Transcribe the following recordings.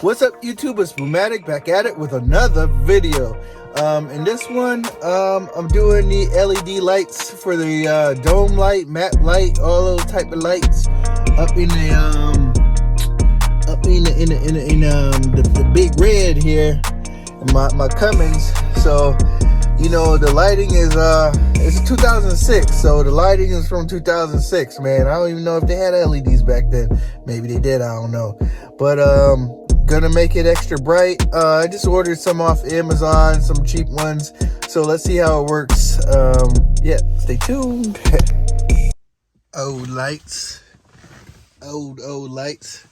What's up, YouTube? It's Boomatic back at it with another video. In this one, I'm doing the LED lights for the dome light, map light, all those type of lights up in the big red here, my Cummins. So you know the lighting is it's 2006, so the lighting is from 2006, man. I don't even know if they had LEDs back then. Maybe they did, I don't know. But gonna make it extra bright. I just ordered some off Amazon, some cheap ones, so let's see how it works. Yeah, stay tuned. Old lights. Old lights.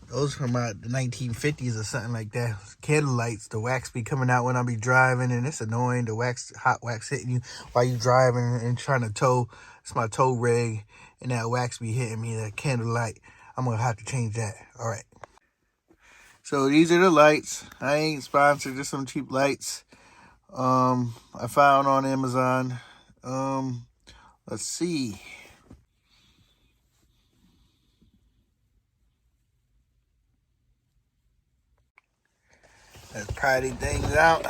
Those from the 1950s or something like that. Candle lights. The wax be coming out when I be driving, and it's annoying. The hot wax hitting you while you driving and trying to tow. It's my tow rig, and that wax be hitting me. That candle light. I'm gonna have to change that. All right. So these are the lights. I ain't sponsored. Just some cheap lights. I found on Amazon. Let's see. Let's pry these things out.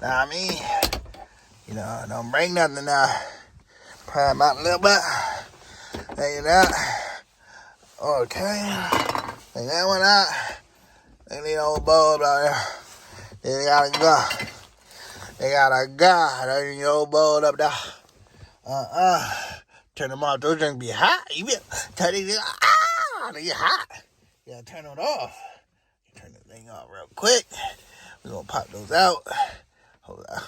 Nah, me. You know, don't bring nothing now. Pry them out a little bit. Take it out. Okay. Take that one out. Take the old bulb out there. They gotta go. They gotta go. There's your old bulb up there. Turn them off. Those things be hot. You be turn it. They get hot. You gotta turn it off. Turn the thing off real quick. We're gonna pop those out. Hold on.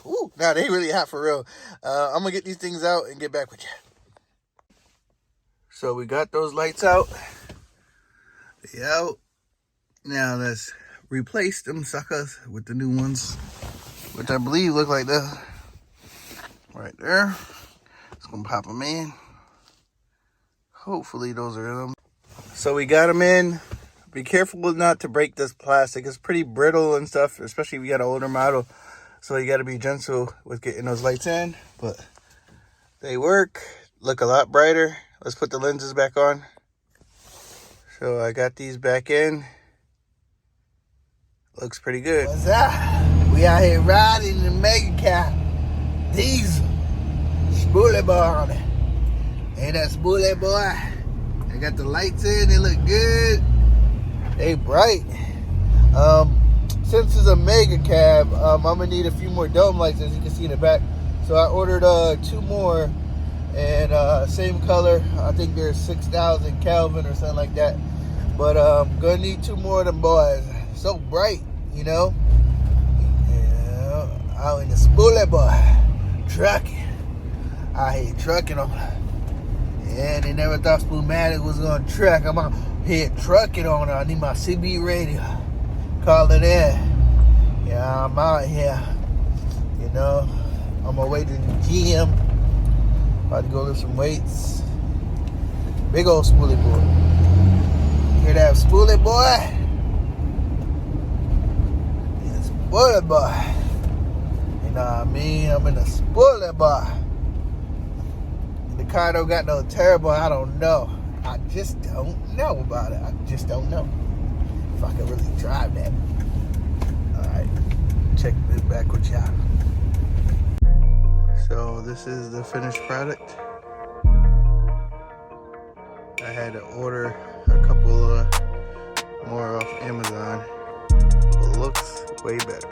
Ooh, nah, they really hot for real. I'm gonna get these things out and get back with you. So we got those lights out. They out. Now let's replace them suckers with the new ones, which I believe look like this. Right there. Just gonna pop them in. Hopefully those are them. So we got them in. Be careful not to break this plastic. It's pretty brittle and stuff, especially if you got an older model. So you got to be gentle with getting those lights in. But they work. Look a lot brighter. Let's put the lenses back on. So I got these back in. Looks pretty good. What's up? We out here riding the MegaCab diesel. Spoolie boy on it. Ain't that spoolie boy? They got the lights in. They look good. They bright. Since it's a MegaCab, I'm gonna need a few more dome lights, as you can see in the back. So I ordered 2 more, and same color. I think they're 6,000 Kelvin or something like that. But gonna need 2 more of them boys. So bright, you know. Yeah, out in the spoolie boy, trucking. I hate trucking on. Yeah, they never thought Boomatic was gonna truck. I'm out here trucking on it. I need my CB radio. Call it in. Yeah, I'm out here. You know, on my way to the gym. About to go lift some weights. Big old spoolie boy. Hear that spoolie boy? Yeah, spoolie boy. You know what I mean? I'm in a spoolie boy. The car don't got no turbo. I don't know. I just don't know about it. I just don't know if I can really drive that. Alright, check this back with y'all. So this is the finished product. I had to order a couple more off Amazon. It looks way better.